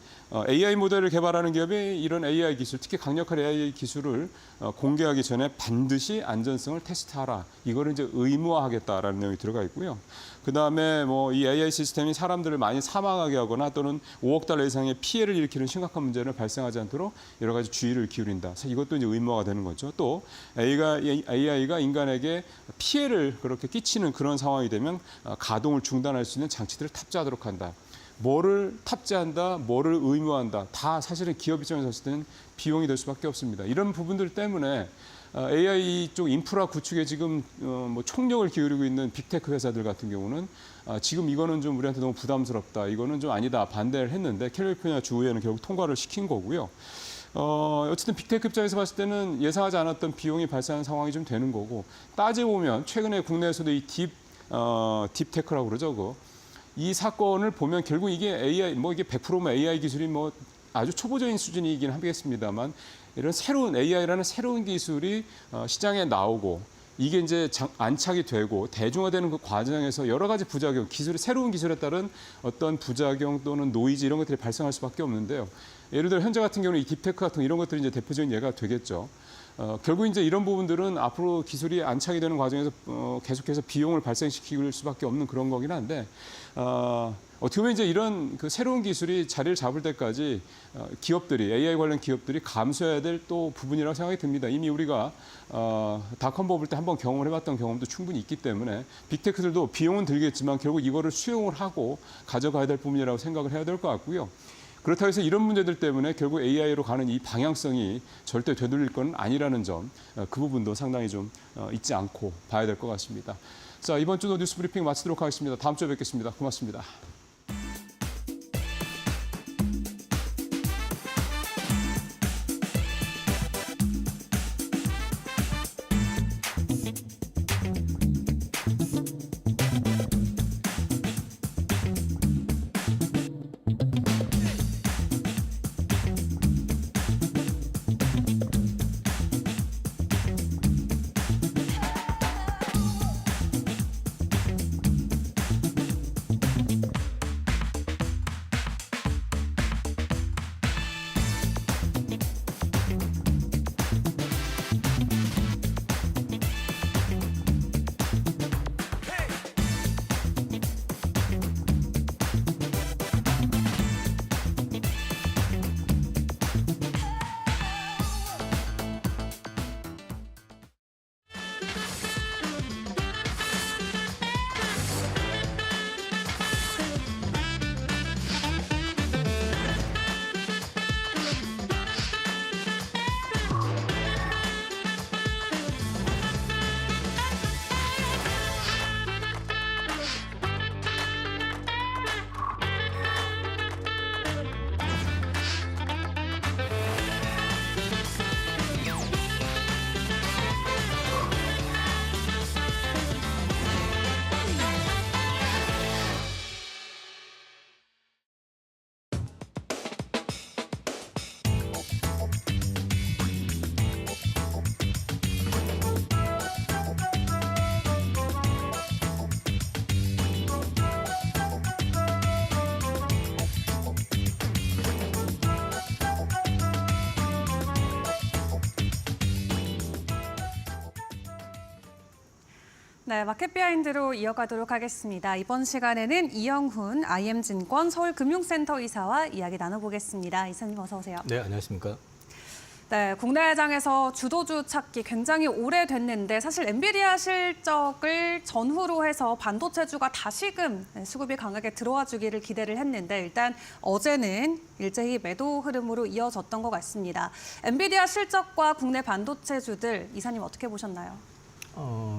AI 모델을 개발하는 기업이 이런 AI 기술, 특히 강력한 AI 기술을 공개하기 전에 반드시 안전성을 테스트하라. 이거를 이제 의무화하겠다라는 내용이 들어가 있고요. 그 다음에 이 AI 시스템이 사람들을 많이 사망하게 하거나 또는 5억 달러 이상의 피해를 일으키는 심각한 문제를 발생하지 않도록 여러 가지 주의를 기울인다. 이것도 이제 의무화가 되는 거죠. 또 AI가 인간에게 피해를 그렇게 끼치는 그런 상황이 되면 가동을 중단할 수 있는 장치들을 탑재하도록 한다. 뭐를 탑재한다, 뭐를 의무화한다. 다 사실은 기업 입장에서 봤을 때는 비용이 될 수밖에 없습니다. 이런 부분들 때문에 AI 쪽 인프라 구축에 지금 총력을 기울이고 있는 빅테크 회사들 같은 경우는 지금 이거는 좀 우리한테 너무 부담스럽다. 이거는 좀 아니다. 반대를 했는데 캘리포니아 주의회는 결국 통과를 시킨 거고요. 어쨌든 빅테크 입장에서 봤을 때는 예상하지 않았던 비용이 발생하는 상황이 좀 되는 거고 따져보면 최근에 국내에서도 이 딥테크라고 그러죠. 이 사건을 보면 결국 이게 AI, 이게 100% AI 기술이 아주 초보적인 수준이긴 하겠습니다만 이런 새로운 AI라는 새로운 기술이 시장에 나오고 이게 이제 안착이 되고 대중화되는 그 과정에서 여러 가지 부작용, 새로운 기술에 따른 어떤 부작용 또는 노이즈 이런 것들이 발생할 수밖에 없는데요. 예를 들어 현재 같은 경우는 이 딥테크 같은 이런 것들이 이제 대표적인 예가 되겠죠. 결국 이제 이런 부분들은 앞으로 기술이 안착이 되는 과정에서 계속해서 비용을 발생시킬 수밖에 없는 그런 거긴 한데 어떻게 보면 이제 이런 그 새로운 기술이 자리를 잡을 때까지 기업들이 AI 관련 기업들이 감수해야 될 또 부분이라고 생각이 듭니다. 이미 우리가 닷컴 버블 때 한번 경험을 해봤던 경험도 충분히 있기 때문에 빅테크들도 비용은 들겠지만 결국 이거를 수용을 하고 가져가야 될 부분이라고 생각을 해야 될 것 같고요. 그렇다고 해서 이런 문제들 때문에 결국 AI로 가는 이 방향성이 절대 되돌릴 건 아니라는 점, 그 부분도 상당히 좀 잊지 않고 봐야 될 것 같습니다. 자, 이번 주도 뉴스 브리핑 마치도록 하겠습니다. 다음 주에 뵙겠습니다. 고맙습니다. 네, 마켓 비하인드로 이어가도록 하겠습니다. 이번 시간에는 이영훈 IM증권 서울금융센터 이사와 이야기 나눠보겠습니다. 이사님 어서 오세요. 네, 안녕하십니까. 네, 국내 시장에서 주도주 찾기 굉장히 오래됐는데 사실 엔비디아 실적을 전후로 해서 반도체주가 다시금 수급이 강하게 들어와 주기를 기대를 했는데 일단 어제는 일제히 매도 흐름으로 이어졌던 것 같습니다. 엔비디아 실적과 국내 반도체주들 이사님 어떻게 보셨나요?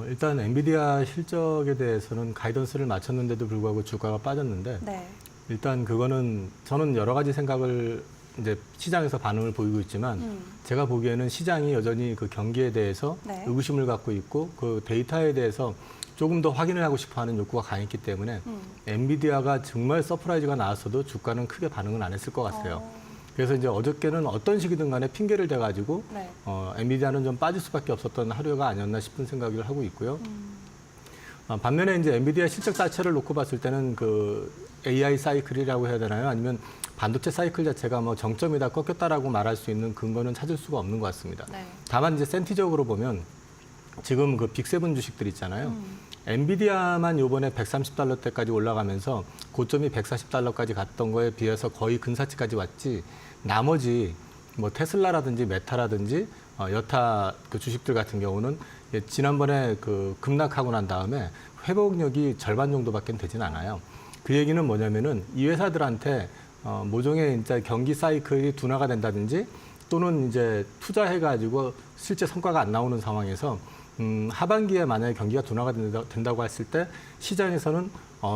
일단 엔비디아 실적에 대해서는 가이던스를 맞췄는데도 불구하고 주가가 빠졌는데 네. 일단 그거는 저는 여러 가지 생각을 이제 시장에서 반응을 보이고 있지만 제가 보기에는 시장이 여전히 그 경기에 대해서 네. 의구심을 갖고 있고 그 데이터에 대해서 조금 더 확인을 하고 싶어하는 욕구가 강했기 때문에 엔비디아가 정말 서프라이즈가 나왔어도 주가는 크게 반응은 안 했을 것 같아요. 그래서 이제 어저께는 어떤 식이든 간에 핑계를 대가지고 네. 엔비디아는 좀 빠질 수밖에 없었던 하루가 아니었나 싶은 생각을 하고 있고요. 반면에 이제 엔비디아 실적 자체를 놓고 봤을 때는 그 AI 사이클이라고 해야 되나요? 아니면 반도체 사이클 자체가 뭐 정점이다 꺾였다라고 말할 수 있는 근거는 찾을 수가 없는 것 같습니다. 네. 다만 이제 센티적으로 보면 지금 그 빅세븐 주식들 있잖아요. 엔비디아만 요번에 130달러대까지 올라가면서 고점이 140달러까지 갔던 거에 비해서 거의 근사치까지 왔지 나머지 뭐 테슬라라든지 메타라든지 여타 그 주식들 같은 경우는 지난번에 그 급락하고 난 다음에 회복력이 절반 정도밖에 되진 않아요. 그 얘기는 뭐냐면은 이 회사들한테 모종의 이제 경기 사이클이 둔화가 된다든지 또는 이제 투자해가지고 실제 성과가 안 나오는 상황에서 하반기에 만약에 경기가 둔화가 된다고 했을 때 시장에서는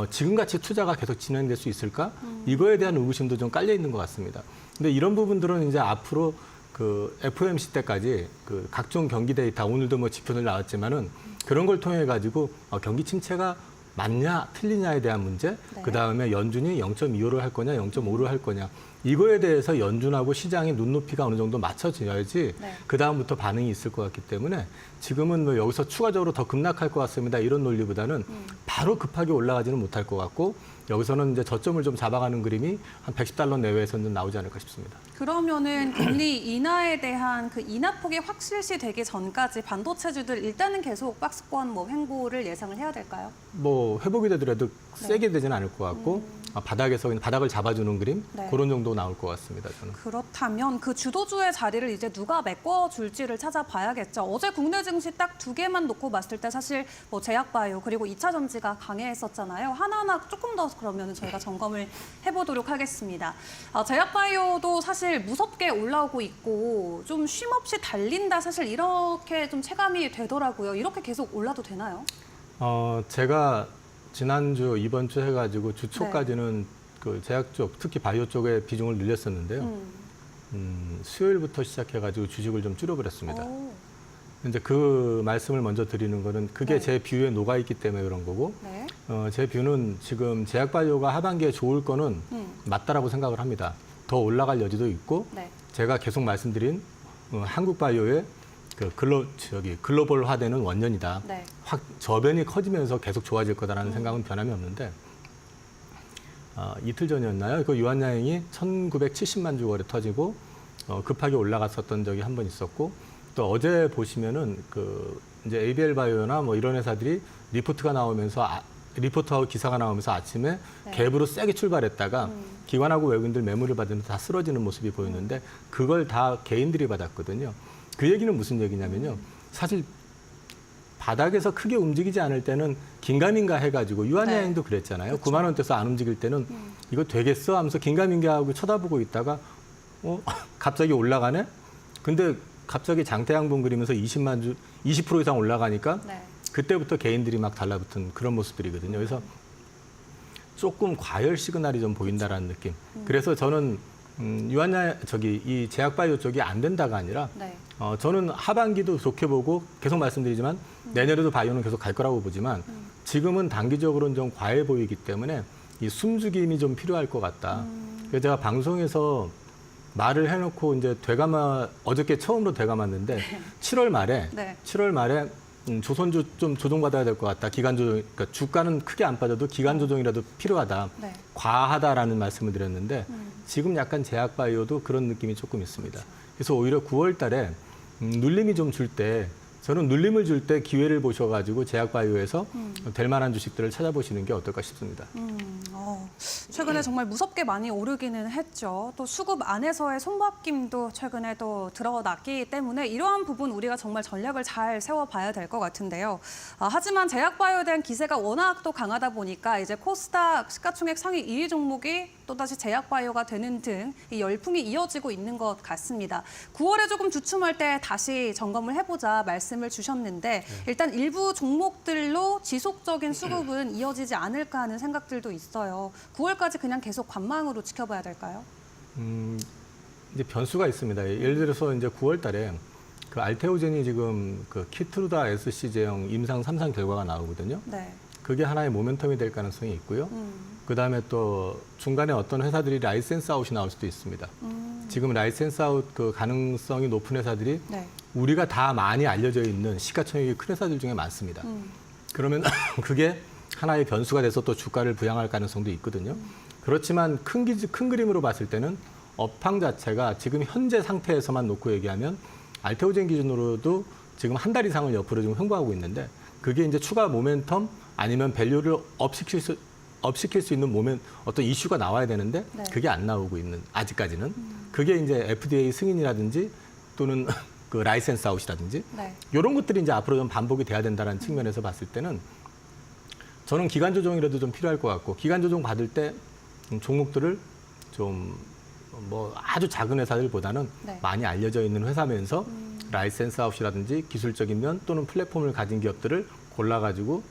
지금같이 투자가 계속 진행될 수 있을까? 이거에 대한 의구심도 좀 깔려 있는 것 같습니다. 근데 이런 부분들은 이제 앞으로 그 FOMC 때까지 그 각종 경기 데이터 오늘도 뭐 지표들 나왔지만은 그런 걸 통해 가지고 경기 침체가 맞냐 틀리냐에 대한 문제, 네. 그다음에 연준이 0.25를 할 거냐 0.5를 할 거냐 이거에 대해서 연준하고 시장의 눈높이가 어느 정도 맞춰져야지 네. 그다음부터 반응이 있을 것 같기 때문에 지금은 뭐 여기서 추가적으로 더 급락할 것 같습니다 이런 논리보다는 바로 급하게 올라가지는 못할 것 같고 여기서는 이제 저점을 좀 잡아가는 그림이 한 110달러 내외에서는 나오지 않을까 싶습니다. 그러면은 금리 인하에 대한 그 인하폭이 확실시 되기 전까지 반도체주들 일단은 계속 박스권 뭐 횡보를 예상을 해야 될까요? 뭐 회복이 되더라도 세게 되지는 않을 것 같고 바닥에서 그냥 바닥을 잡아주는 그림 네. 그런 정도 나올 것 같습니다. 저는. 그렇다면 그 주도주의 자리를 이제 누가 메꿔줄지를 찾아봐야겠죠. 어제 국내 증시 딱 두 개만 놓고 봤을 때 사실 뭐 제약바이오 그리고 2차 전지가 강해했었잖아요. 하나하나 조금 더 그러면 저희가 점검을 해보도록 하겠습니다. 제약바이오도 사실 무섭게 올라오고 있고 좀 쉼없이 달린다 사실 이렇게 좀 체감이 되더라고요. 이렇게 계속 올라도 되나요? 제가 지난주 이번 주 해가지고 주 초까지는 그 제약 쪽 특히 바이오 쪽에 비중을 늘렸었는데요. 수요일부터 시작해가지고 주식을 좀 줄여버렸습니다. 오. 이제 그 말씀을 먼저 드리는 거는 그게 네. 제 뷰에 녹아 있기 때문에 그런 거고 네. 제 뷰는 지금 제약 바이오가 하반기에 좋을 거는 맞다라고 생각을 합니다. 더 올라갈 여지도 있고 네. 제가 계속 말씀드린 한국 바이오의 그 글로벌화되는 원년이다. 네. 확 저변이 커지면서 계속 좋아질 거다라는 생각은 변함이 없는데 이틀 전이었나요? 그 유한양행이 1970만 주 거래 터지고 급하게 올라갔었던 적이 한 번 있었고 또 어제 보시면은 그 이제 ABL 바이오나 뭐 이런 회사들이 리포트가 나오면서 리포트하고 기사가 나오면서 아침에 네. 갭으로 세게 출발했다가 기관하고 외국인들 매물을 받으면서 다 쓰러지는 모습이 보였는데 그걸 다 개인들이 받았거든요. 그 얘기는 무슨 얘기냐면요. 사실 바닥에서 크게 움직이지 않을 때는 긴가민가 해가지고 유한양행도 그랬잖아요. 그렇죠. 9만 원대에서 안 움직일 때는 이거 되겠어 하면서 긴가민가하고 쳐다보고 있다가 갑자기 올라가네? 근데 갑자기 장대양분 그리면서 20% 이상 올라가니까 네. 그때부터 개인들이 막 달라붙은 그런 모습들이거든요. 그래서 조금 과열 시그널이 좀 보인다라는 느낌. 그래서 저는 이 제약바이오 쪽이 안 된다가 아니라 네. 저는 하반기도 좋게 보고 계속 말씀드리지만 내년에도 바이오는 계속 갈 거라고 보지만 지금은 단기적으로는 좀 과해 보이기 때문에 이 숨죽임이 좀 필요할 것 같다. 그래서 제가 방송에서 말을 해놓고 이제 어저께 처음으로 되감았는데 7월 말에 네. 조선주 좀 조정받아야 될 것 같다. 기간 조정, 그러니까 주가는 크게 안 빠져도 기간 조정이라도 필요하다. 네. 과하다라는 말씀을 드렸는데 지금 약간 제약바이오도 그런 느낌이 조금 있습니다. 그래서 오히려 9월 달에 눌림이 좀 줄 때 저는 눌림을 줄 때 기회를 보셔가지고 제약바이오에서 될 만한 주식들을 찾아보시는 게 어떨까 싶습니다. 최근에 정말 무섭게 많이 오르기는 했죠. 또 수급 안에서의 손바뀜도 최근에 또 드러났기 때문에 이러한 부분 우리가 정말 전략을 잘 세워봐야 될 것 같은데요. 하지만 제약바이오에 대한 기세가 워낙 또 강하다 보니까 이제 코스닥 시가총액 상위 2위 종목이 또다시 제약바이오가 되는 등 이 열풍이 이어지고 있는 것 같습니다. 9월에 조금 주춤할 때 다시 점검을 해보자 말씀을 주셨는데 일단 일부 종목들로 지속적인 수급은 이어지지 않을까 하는 생각들도 있어요. 9월까지 그냥 계속 관망으로 지켜봐야 될까요? 이제 변수가 있습니다. 예를 들어서 이제 9월 달에 그 알테오젠이 지금 그 키트루다 SC 제형 임상 3상 결과가 나오거든요. 네. 그게 하나의 모멘텀이 될 가능성이 있고요. 그다음에 또 중간에 어떤 회사들이 라이센스 아웃이 나올 수도 있습니다. 지금 라이센스 아웃 그 가능성이 높은 회사들이 네. 우리가 다 많이 알려져 있는 시가총액이 큰 회사들 중에 많습니다. 그러면 그게 하나의 변수가 돼서 또 주가를 부양할 가능성도 있거든요. 그렇지만 큰 그림으로 봤을 때는 업황 자체가 지금 현재 상태에서만 놓고 얘기하면 알테오젠 기준으로도 지금 한 달 이상을 옆으로 지금 횡보하고 있는데 그게 이제 추가 모멘텀 아니면 밸류를 업시킬 수 있는 어떤 이슈가 나와야 되는데 네. 그게 안 나오고 있는 아직까지는 그게 이제 FDA 승인이라든지 또는 그 라이센스 아웃이라든지 네. 이런 것들이 이제 앞으로 좀 반복이 돼야 된다는 측면에서 봤을 때는 저는 기간 조정이라도 좀 필요할 것 같고 기간 조정 받을 때 종목들을 좀 뭐 아주 작은 회사들보다는 네. 많이 알려져 있는 회사면서 라이센스 아웃이라든지 기술적인 면 또는 플랫폼을 가진 기업들을 골라가지고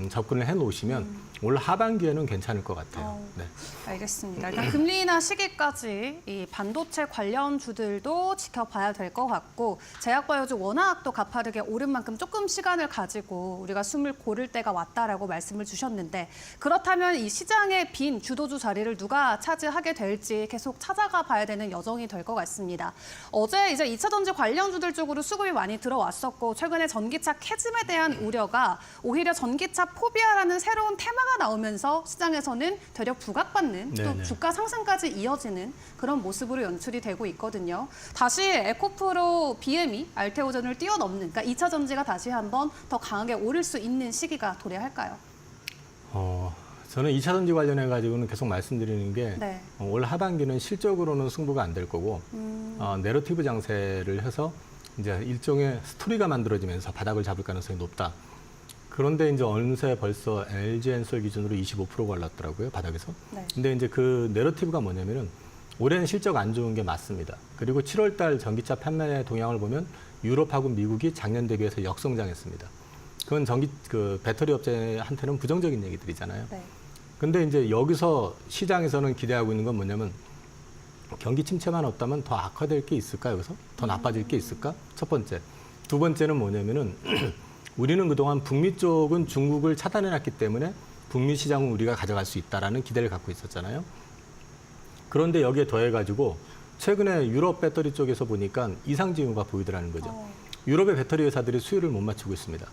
접근을 해놓으시면 올 하반기에는 괜찮을 것 같아요. 네. 알겠습니다. 일단 금리 인하 시기까지 이 반도체 관련주들도 지켜봐야 될 것 같고 제약바이오주 워낙 또 가파르게 오른 만큼 조금 시간을 가지고 우리가 숨을 고를 때가 왔다라고 말씀을 주셨는데 그렇다면 이 시장의 빈 주도주 자리를 누가 차지하게 될지 계속 찾아가 봐야 되는 여정이 될 것 같습니다. 어제 이제 2차 전지 관련주들 쪽으로 수급이 많이 들어왔었고 최근에 전기차 캐즘에 대한 우려가 오히려 전기차 포비아라는 새로운 테마가 나오면서 시장에서는 되려 부각받는 또 네네. 주가 상승까지 이어지는 그런 모습으로 연출이 되고 있거든요. 다시 에코프로 BM이 알테오젠을 뛰어넘는 그러니까 2차 전지가 다시 한번 더 강하게 오를 수 있는 시기가 도래할까요? 저는 2차 전지 관련해 가지고는 계속 말씀드리는 게 네. 올 하반기는 실적으로는 승부가 안 될 거고 내러티브 장세를 해서 이제 일종의 스토리가 만들어지면서 바닥을 잡을 가능성이 높다. 그런데 이제 어느새 벌써 LG엔솔 기준으로 25%가 올랐더라고요, 바닥에서. 네. 근데 이제 그 내러티브가 뭐냐면은 올해는 실적 안 좋은 게 맞습니다. 그리고 7월 달 전기차 판매 동향을 보면 유럽하고 미국이 작년 대비해서 역성장했습니다. 그건 그 배터리 업체한테는 부정적인 얘기들이잖아요. 네. 근데 이제 여기서 시장에서는 기대하고 있는 건 뭐냐면 경기 침체만 없다면 더 악화될 게 있을까, 여기서? 더 나빠질 게 있을까? 첫 번째. 두 번째는 뭐냐면은 우리는 그동안 북미 쪽은 중국을 차단해놨기 때문에 북미 시장은 우리가 가져갈 수 있다라는 기대를 갖고 있었잖아요. 그런데 여기에 더해가지고 최근에 유럽 배터리 쪽에서 보니까 이상 징후가 보이더라는 거죠. 유럽의 배터리 회사들이 수율을 못 맞추고 있습니다.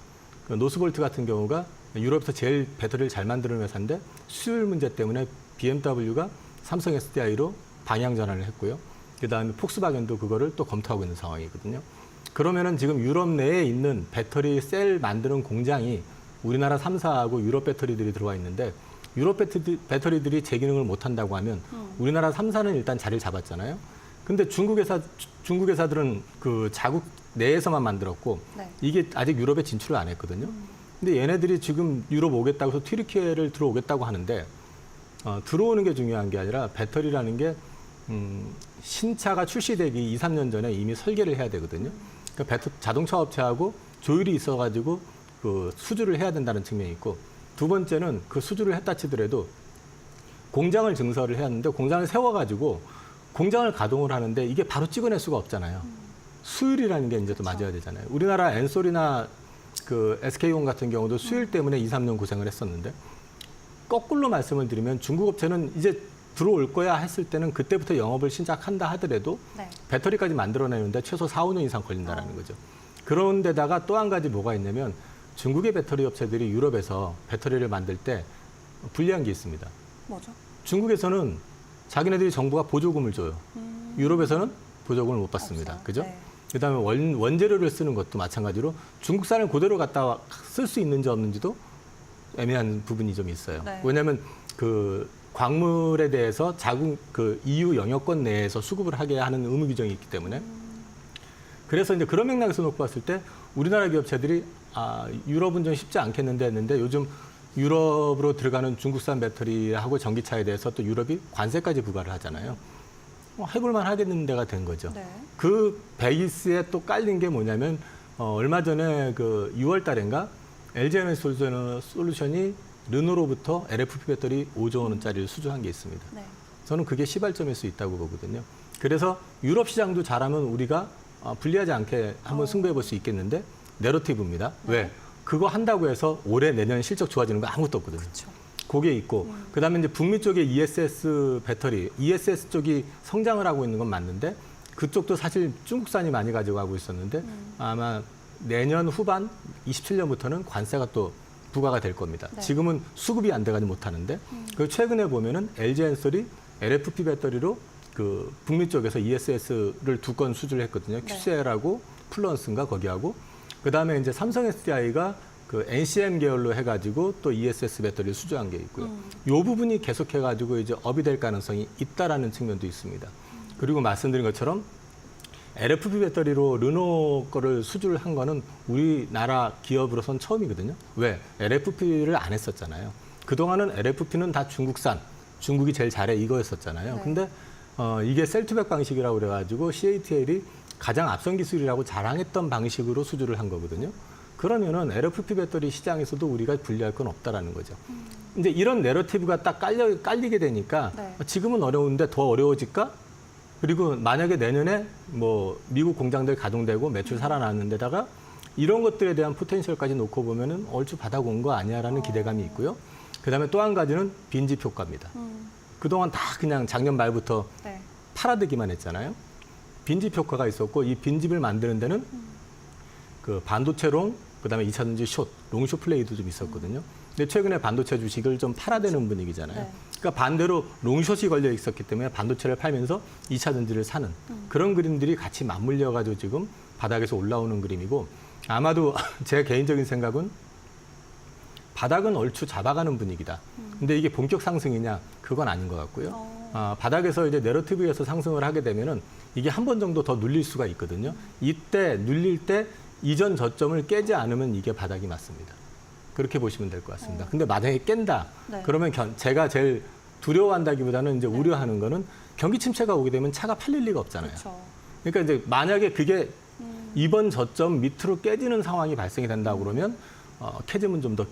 노스볼트 같은 경우가 유럽에서 제일 배터리를 잘 만드는 회사인데 수율 문제 때문에 BMW가 삼성 SDI로 방향 전환을 했고요. 그다음에 폭스바겐도 그거를 또 검토하고 있는 상황이거든요. 그러면은 지금 유럽 내에 있는 배터리 셀 만드는 공장이 우리나라 3사하고 유럽 배터리들이 들어와 있는데 유럽 배터리들이 제 기능을 못 한다고 하면 우리나라 3사는 일단 자리를 잡았잖아요. 근데 중국 회사들은 그 자국 내에서만 만들었고 네. 이게 아직 유럽에 진출을 안 했거든요. 근데 얘네들이 지금 유럽 오겠다고 해서 튀르키예를 들어오겠다고 하는데 들어오는 게 중요한 게 아니라 배터리라는 게 신차가 출시되기 2, 3년 전에 이미 설계를 해야 되거든요. 그러니까 자동차 업체하고 조율이 있어가지고 그 수주를 해야 된다는 측면이 있고 두 번째는 그 수주를 했다 치더라도 공장을 증설을 해야 하는데 공장을 세워가지고 공장을 가동을 하는데 이게 바로 찍어낼 수가 없잖아요. 수율이라는 게 이제 또 맞아야 되잖아요. 우리나라 엔솔이나 그 SK온 같은 경우도 수율 때문에 2, 3년 고생을 했었는데 거꾸로 말씀을 드리면 중국 업체는 이제 들어올 거야 했을 때는 그때부터 영업을 시작한다 하더라도 네. 배터리까지 배터리까지 만들어내는데 최소 4, 5년 이상 걸린다는 거죠. 그런 데다가 또 한 가지 뭐가 있냐면 중국의 배터리 업체들이 유럽에서 배터리를 만들 때 불리한 게 있습니다. 뭐죠? 중국에서는 자기네들이 정부가 보조금을 줘요. 유럽에서는 보조금을 못 받습니다. 없어요. 그죠? 네. 그다음에 원재료를 쓰는 것도 마찬가지로 중국산을 그대로 갖다 쓸 수 있는지 없는지도 애매한 부분이 좀 있어요. 네. 왜냐하면 그 광물에 대해서 자국 그 EU 영역권 내에서 수급을 하게 하는 의무 규정이 있기 때문에 그래서 이제 그런 맥락에서 놓고 봤을 때 우리나라 기업체들이 유럽은 좀 쉽지 않겠는데 했는데 요즘 유럽으로 들어가는 중국산 배터리하고 전기차에 대해서 또 유럽이 관세까지 부과를 하잖아요. 해볼만 하겠는 데가 된 거죠. 네. 그 베이스에 또 깔린 게 뭐냐면 얼마 전에 그 6월 달인가 LG에너지솔루션이 르노로부터 LFP 배터리 5조 원짜리를 수주한 게 있습니다. 네. 저는 그게 시발점일 수 있다고 보거든요. 그래서 유럽 시장도 잘하면 우리가 불리하지 않게 한번 승부해 볼 수 있겠는데 내러티브입니다. 네. 왜? 그거 한다고 해서 올해 내년 실적 좋아지는 거 아무것도 없거든요. 그렇죠. 그게 있고 그다음에 이제 북미 쪽에 ESS 배터리, ESS 쪽이 성장을 하고 있는 건 맞는데 그쪽도 사실 중국산이 많이 가져가고 있었는데 아마 내년 후반 27년부터는 관세가 또 부과가 될 겁니다. 네. 지금은 수급이 안 돼가지 못하는데 그 최근에 보면은 LG엔솔이 LFP 배터리로 그 북미 쪽에서 ESS를 2건 수주를 했거든요. 네. QCL하고 플루언스인가 거기하고 그다음에 이제 삼성 SDI가 그 NCM 계열로 해가지고 또 ESS 배터리를 수주한 게 있고요. 이 부분이 계속해가지고 이제 업이 될 가능성이 있다라는 측면도 있습니다. 그리고 말씀드린 것처럼 LFP 배터리로 르노 거를 수주를 한 거는 우리나라 기업으로선 처음이거든요. 왜? LFP를 안 했었잖아요. 그동안은 LFP는 다 중국산, 중국이 제일 잘해 이거였었잖아요. 네. 근데 이게 셀투백 방식이라고 그래가지고 CATL이 가장 앞선 기술이라고 자랑했던 방식으로 수주를 한 거거든요. 그러면은 LFP 배터리 시장에서도 우리가 불리할 건 없다라는 거죠. 이제 이런 내러티브가 딱 깔리게 되니까 네. 지금은 어려운데 더 어려워질까? 그리고 만약에 내년에 뭐 미국 공장들 가동되고 매출 살아나는 데다가 이런 것들에 대한 포텐셜까지 놓고 보면은 얼추 바닥 온 거 아니야라는 기대감이 있고요. 그다음에 또 한 가지는 빈집 효과입니다. 그동안 다 그냥 작년 말부터 네. 팔아드기만 했잖아요. 빈집 효과가 있었고 이 빈집을 만드는 데는 그 반도체롱, 그다음에 2차전지 숏, 롱숏 플레이도 좀 있었거든요. 근데 최근에 반도체 주식을 좀 팔아대는 분위기잖아요. 네. 그러니까 반대로 롱숏이 걸려 있었기 때문에 반도체를 팔면서 2차전지를 사는 그런 그림들이 같이 맞물려가지고 지금 바닥에서 올라오는 그림이고 아마도 제 개인적인 생각은 바닥은 얼추 잡아가는 분위기다. 근데 이게 본격 상승이냐? 그건 아닌 것 같고요. 바닥에서 이제 내러티브에서 상승을 하게 되면은 이게 한 번 정도 더 눌릴 수가 있거든요. 이때 눌릴 때 이전 저점을 깨지 않으면 이게 바닥이 맞습니다. 그렇게 보시면 될 것 같습니다. 근데 만약에 깬다. 네. 그러면 제가 제일 두려워한다기보다는 이제 우려하는 거는 경기 침체가 오게 되면 차가 팔릴 리가 없잖아요. 그렇죠. 그러니까 이제 만약에 그게 이번 저점 밑으로 깨지는 상황이 발생이 된다고 그러면 캐즘은 좀 더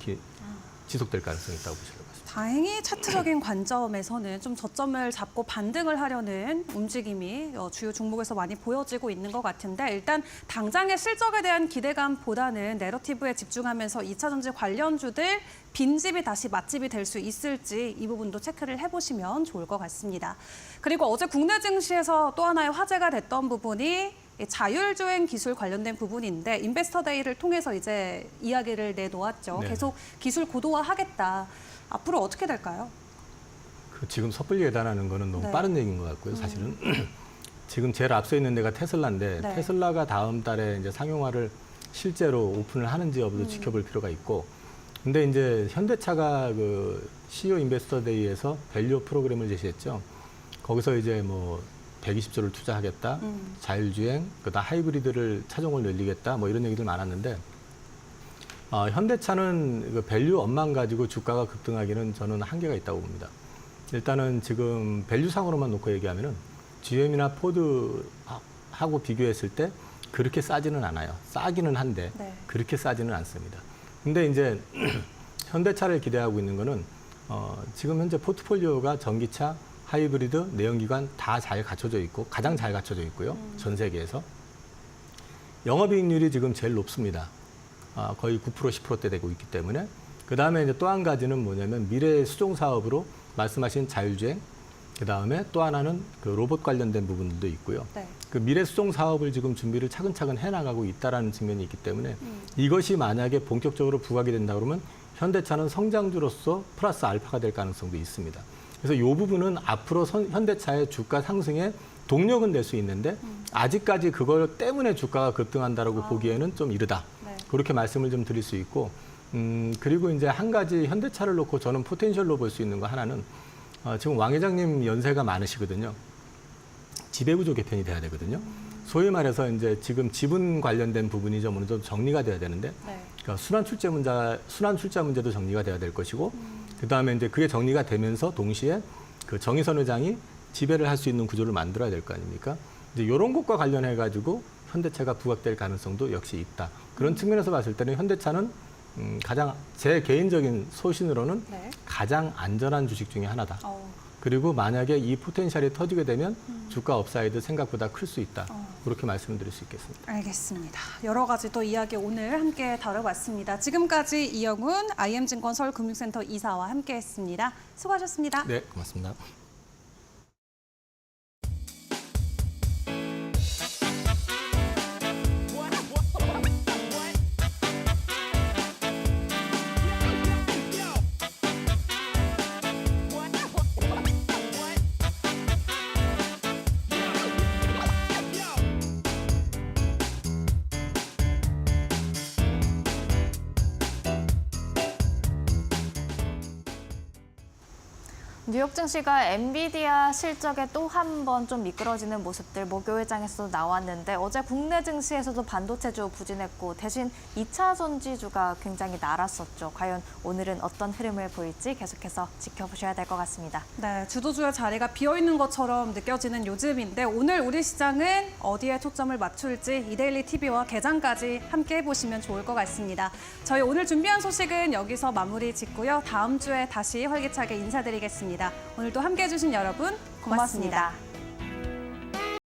지속될 가능성이 있다고 보시면 됩니다. 다행히 차트적인 관점에서는 좀 저점을 잡고 반등을 하려는 움직임이 주요 종목에서 많이 보여지고 있는 것 같은데 일단 당장의 실적에 대한 기대감보다는 내러티브에 집중하면서 2차전지 관련주들 빈집이 다시 맛집이 될 수 있을지 이 부분도 체크를 해보시면 좋을 것 같습니다. 그리고 어제 국내 증시에서 또 하나의 화제가 됐던 부분이 자율주행 기술 관련된 부분인데 인베스터 데이를 통해서 이제 이야기를 내놓았죠. 네. 계속 기술 고도화하겠다. 앞으로 어떻게 될까요? 지금 섣불리 예단하는 거는 너무 네. 빠른 얘기인 것 같고요. 사실은 지금 제일 앞서 있는 데가 테슬라인데 네. 테슬라가 다음 달에 이제 상용화를 실제로 오픈을 하는지 여부도 지켜볼 필요가 있고. 근데 이제 현대차가 그 CEO 인베스터 데이에서 밸류 프로그램을 제시했죠. 거기서 이제 뭐 120조를 투자하겠다, 자율주행, 그다음 하이브리드를 차종을 늘리겠다, 뭐 이런 얘기들 많았는데 현대차는 그 밸류업만 가지고 주가가 급등하기는 저는 한계가 있다고 봅니다. 일단은 지금 밸류상으로만 놓고 얘기하면은 GM이나 포드하고 비교했을 때 그렇게 싸지는 않아요. 싸기는 한데 네. 그렇게 싸지는 않습니다. 근데 이제 현대차를 기대하고 있는 거는 지금 현재 포트폴리오가 전기차, 하이브리드, 내연기관 다 잘 갖춰져 있고 가장 잘 갖춰져 있고요. 전 세계에서. 영업이익률이 지금 제일 높습니다. 거의 9%, 10%대 되고 있기 때문에. 그다음에 이제 또 한 가지는 뭐냐면 미래 수종 사업으로 말씀하신 자율주행, 그다음에 또 하나는 그 로봇 관련된 부분들도 있고요. 네. 그 미래 수종 사업을 지금 준비를 차근차근 해나가고 있다라는 측면이 있기 때문에 이것이 만약에 본격적으로 부각이 된다 그러면 현대차는 성장주로서 플러스 알파가 될 가능성도 있습니다. 그래서 이 부분은 앞으로 현대차의 주가 상승에 동력은 될 수 있는데 아직까지 그걸 때문에 주가가 급등한다라고 보기에는 좀 이르다. 네. 그렇게 말씀을 좀 드릴 수 있고 그리고 이제 한 가지 현대차를 놓고 저는 포텐셜로 볼 수 있는 거 하나는 지금 왕 회장님 연세가 많으시거든요. 지배구조 개편이 돼야 되거든요. 소위 말해서 이제 지금 지분 관련된 부분이 좀 어느 정도 정리가 돼야 되는데 네. 그러니까 순환 출자 문제도 정리가 돼야 될 것이고 그다음에 이제 그게 정리가 되면서 동시에 그 정의선 회장이 지배를 할 수 있는 구조를 만들어야 될 거 아닙니까? 이제 이런 것과 관련해 가지고 현대차가 부각될 가능성도 역시 있다. 그런 측면에서 봤을 때는 현대차는 가장 제 개인적인 소신으로는 네. 가장 안전한 주식 중에 하나다. 어. 그리고 만약에 이 포텐셜이 터지게 되면 주가 업사이드 생각보다 클 수 있다. 그렇게 말씀을 드릴 수 있겠습니다. 알겠습니다. 여러 가지 또 이야기 오늘 함께 다뤄봤습니다. 지금까지 이영훈 IM증권 서울금융센터 이사와 함께했습니다. 수고하셨습니다. 네, 고맙습니다. 뉴욕 증시가 엔비디아 실적에 또 한 번 좀 미끄러지는 모습들 목요일장에서도 나왔는데 어제 국내 증시에서도 반도체주 부진했고 대신 2차 전지주가 굉장히 날았었죠. 과연 오늘은 어떤 흐름을 보일지 계속해서 지켜보셔야 될 것 같습니다. 네, 주도주의 자리가 비어있는 것처럼 느껴지는 요즘인데 오늘 우리 시장은 어디에 초점을 맞출지 이데일리 TV와 개장까지 함께 해보시면 좋을 것 같습니다. 저희 오늘 준비한 소식은 여기서 마무리 짓고요. 다음 주에 다시 활기차게 인사드리겠습니다. 오늘도 함께해 주신 여러분 고맙습니다.